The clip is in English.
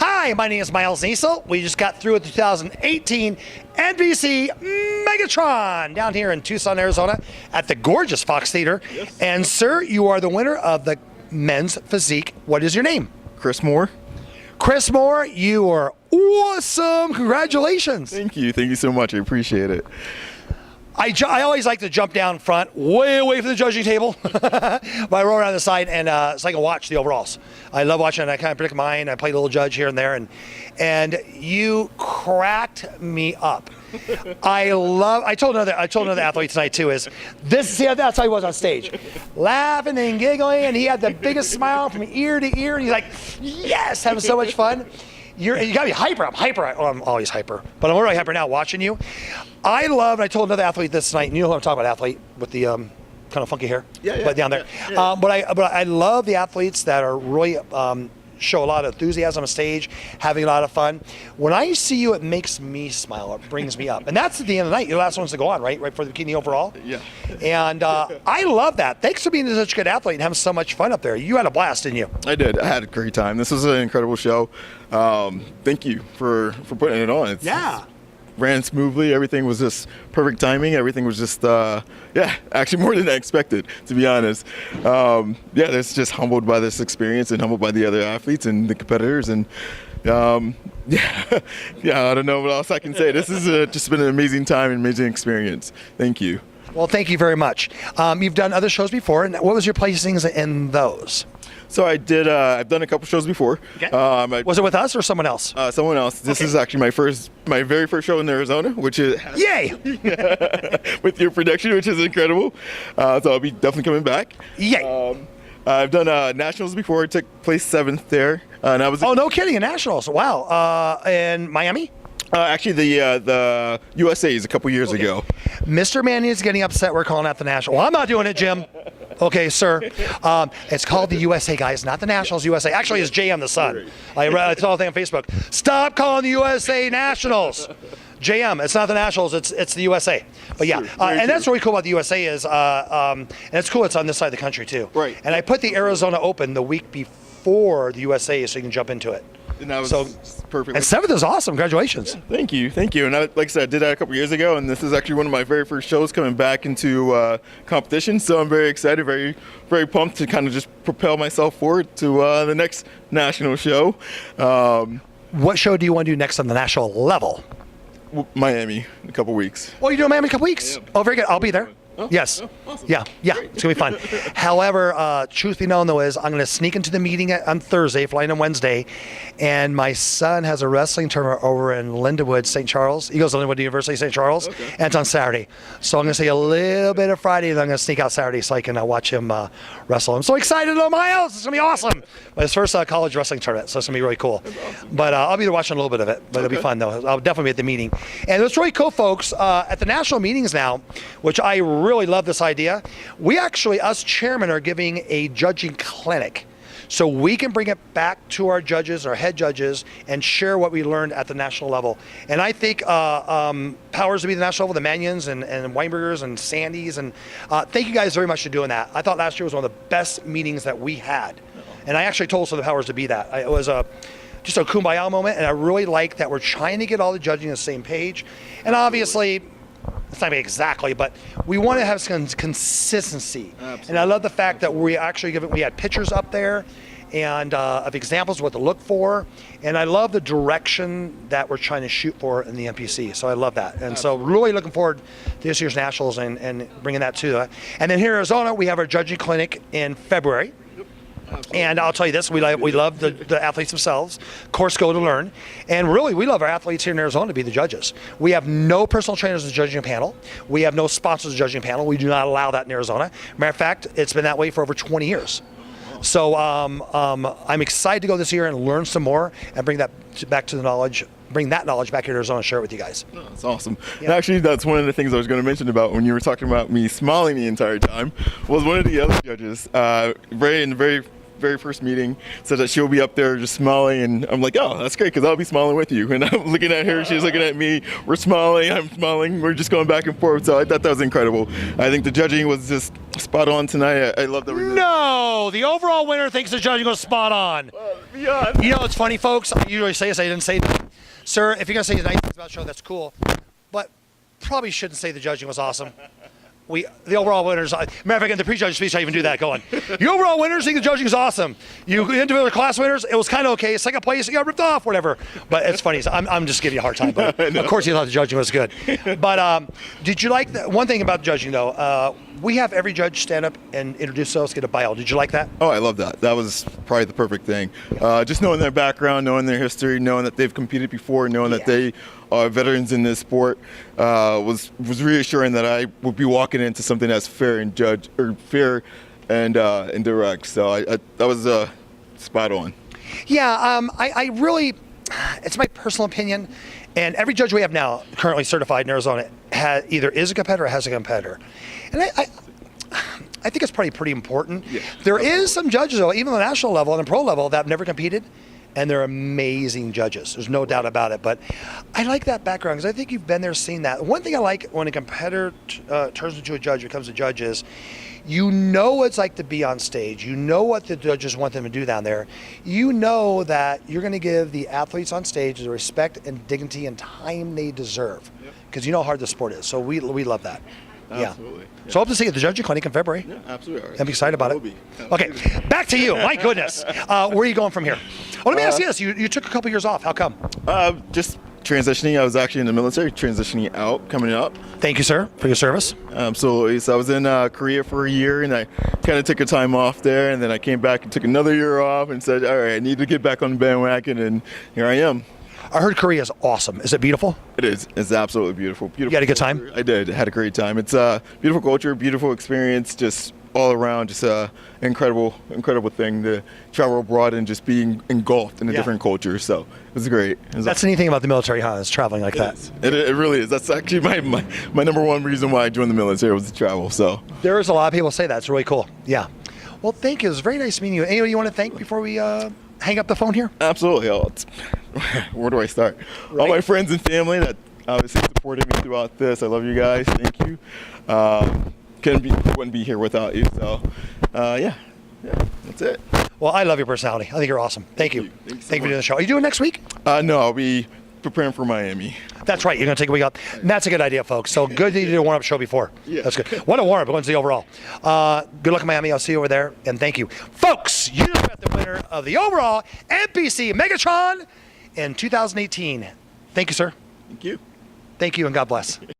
Hi, my name is Miles Niesel. We just got through with the 2018 NBC Megatron down here in Tucson, Arizona at the gorgeous Fox Theater. Yes. And sir, you are the winner of the men's physique. What is your name? Chris Moore. Chris Moore, you are awesome. Congratulations. Thank you. Thank you so much. I appreciate it. I always like to jump down front, way away from the judging table, but I roll around the side, and so I can watch the overalls. I love watching it. I kind of predict mine. I play a little judge here and there, and you cracked me up. I told another athlete tonight too. That's how he was on stage, laughing and giggling, and he had the biggest smile from ear to ear, and he's like, "Yes, having so much fun." You gotta be hyper. I'm hyper. Oh, I'm always hyper, but I'm really hyper now watching you. I told another athlete this night, and you know who I'm talking about, athlete with the kind of funky hair, but down there. Yeah. But I love the athletes that are really show a lot of enthusiasm on stage, having a lot of fun. When I see you, it makes me smile. It brings me up, and that's at the end of the night. You're the last ones to go on, right for the bikini overall. Yeah. And I love that. Thanks for being such a good athlete and having so much fun up there. You had a blast, didn't you? I did. I had a great time. This was an incredible show. Thank you for putting it on. Yeah. Ran smoothly. Everything was just perfect timing. Everything was just, actually more than I expected, to be honest. It's just humbled by this experience and humbled by the other athletes and the competitors. And I don't know what else I can say. This has just been an amazing time and amazing experience. Thank you. Well, thank you very much. You've done other shows before, and what was your placings in those? So I did. I've done a couple shows before. Okay. Was it with us or someone else? Someone else. This is actually my very first show in Arizona, which is yay! With your production, which is incredible. So I'll be definitely coming back. Yay! I've done nationals before. I took place 7th there, and I was. Oh, no kidding! In nationals. Wow. In Miami. Actually, the USA's a couple years ago. Mr. Manny is getting upset. We're calling out the national. Well, I'm not doing it, Jim. Okay, sir. It's called the USA, guys, not the Nationals USA. Actually, it's JM the Sun. I saw a thing on Facebook. Stop calling the USA Nationals. JM, it's not the Nationals, it's the USA. But yeah, and that's really cool about the USA is, and it's cool it's on this side of the country too. Right. And I put the Arizona Open the week before the USA so you can jump into it. And that was perfect. And 7th is awesome. Congratulations. Thank you. And like I said, I did that a couple years ago, and this is actually one of my very first shows coming back into competition. So I'm very excited, very, very pumped to kind of just propel myself forward to the next national show. What show do you want to do next on the national level? Miami, in a couple weeks. Oh, you're doing Miami in a couple weeks? Yeah. Oh, very good. I'll be there. Oh, yes. oh, awesome. Yeah, it's going to be fun. However, truth be known, though, is I'm going to sneak into the meeting on Thursday, flying on Wednesday, and my son has a wrestling tournament over in Lindenwood, St. Charles. He goes to Lindenwood University, St. Charles, and it's on Saturday. So I'm going to see a little bit of Friday, and then I'm going to sneak out Saturday so I can watch him wrestle. I'm so excited, oh, Miles! It's going to be awesome. His first college wrestling tournament, so it's going to be really cool. Awesome. But I'll be there watching a little bit of it, but it'll be fun, though. I'll definitely be at the meeting. And what's really cool, folks, at the national meetings now, which I really love this idea, we actually, us chairmen, are giving a judging clinic. So we can bring it back to our judges, our head judges, and share what we learned at the national level. And I think powers to be the national level, the Manions and Weinbergers and Sandys, and thank you guys very much for doing that. I thought last year was one of the best meetings that we had. And I actually told some of the powers to be that. It was just a kumbaya moment, and I really like that we're trying to get all the judging on the same page. And obviously, it's not exactly, but we want to have some consistency. Absolutely. And I love the fact that we actually we had pictures up there and of examples of what to look for. And I love the direction that we're trying to shoot for in the NPC. So I love that. And Absolutely. So really looking forward to this year's Nationals and bringing that to that. And then here in Arizona, we have our judging clinic in February. Absolutely. And I'll tell you this, we love the athletes themselves, course go to learn. And really, we love our athletes here in Arizona to be the judges. We have no personal trainers as a judging panel. We have no sponsors as a judging panel. We do not allow that in Arizona. Matter of fact, it's been that way for over 20 years. So I'm excited to go this year and learn some more and bring that back to the knowledge. Bring that knowledge back here to Arizona and share it with you guys. Oh, that's awesome. Yeah. And actually, that's one of the things I was going to mention about when you were talking about me smiling the entire time, was one of the other judges, very very first meeting, said that she'll be up there just smiling, and I'm like, oh, that's great, because I'll be smiling with you. And I'm looking at her, she's looking at me, we're smiling, I'm smiling, we're just going back and forth. So I thought that was incredible. I think the judging was just spot on tonight. I love the results. No, the overall winner thinks the judging was spot on. Beyond. You know, it's funny, folks. I usually say this, I didn't say that. Sir, if you're going to say the nice things about the show, that's cool. But probably shouldn't say the judging was awesome. The overall winners, matter of fact, in the pre-judge speech, I even do that. Go on. The overall winners think the judging is awesome. You individual class winners, it was kind of okay. Second place, you got ripped off, whatever. But it's funny. I'm just giving you a hard time. But of course, you thought the judging was good. But did you like that? One thing about the judging, though, we have every judge stand up and introduce themselves, get a bio. Did you like that? Oh, I love that. That was probably the perfect thing. Just knowing their background, knowing their history, knowing that they've competed before, knowing that they are veterans in this sport, was reassuring that I would be walking into something that's fair and and direct. So that was spot on. Yeah, I really, it's my personal opinion, and every judge we have now currently certified in Arizona either is a competitor or has a competitor. And I think it's probably pretty important. Yeah. There is some judges, though, even on the national level and the pro level, that have never competed, and they're amazing judges. There's no doubt about it. But I like that background because I think you've been there, seen that. One thing I like when a competitor turns into a judge, becomes a judge, is you know what it's like to be on stage. You know what the judges want them to do down there. You know that you're going to give the athletes on stage the respect and dignity and time they deserve, because you know how hard the sport is. So we love that. Absolutely. So I hope to see you at the judging clinic in February. Yeah, absolutely. I'm excited about it. Okay, back to you. My goodness. Where are you going from here? Well, let me ask you this. You took a couple years off. How come? Just transitioning. I was actually in the military, transitioning out, coming up. Thank you, sir, for your service. Absolutely. So I was in Korea for a year, and I kind of took a time off there, and then I came back and took another year off and said, all right, I need to get back on the bandwagon, and here I am. I heard Korea is awesome. Is it beautiful? It is. It's absolutely beautiful. Beautiful. You had a good culture. time? I did. I had a great time. It's a beautiful culture, beautiful experience, just all around, just a incredible thing to travel abroad and just being engulfed in a different culture. So it was great. That's the neat thing about the military, huh? Is traveling like that. It really is. That's actually my number one reason why I joined the military, was to travel. So there is a lot of people say that. It's really cool. Yeah. Well, thank you. It was very nice meeting you. Anyone you want to thank before we hang up the phone here? Absolutely. Where do I start? Right. All my friends and family that obviously supported me throughout this. I love you guys. Thank you. Wouldn't be here without you. So, yeah, that's it. Well, I love your personality. I think you're awesome. Thank you. Thank you for doing the show. Are you doing next week? No, I'll be preparing for Miami. That's right. You're going to take a week out. And that's a good idea, folks. So good that you did a warm-up show before. Yeah. That's good. What a warm-up. When's the overall? Good luck in Miami. I'll see you over there. And thank you. Folks, you got the winner of the overall NPC Megatron in 2018. Thank you, sir. Thank you. Thank you, and God bless.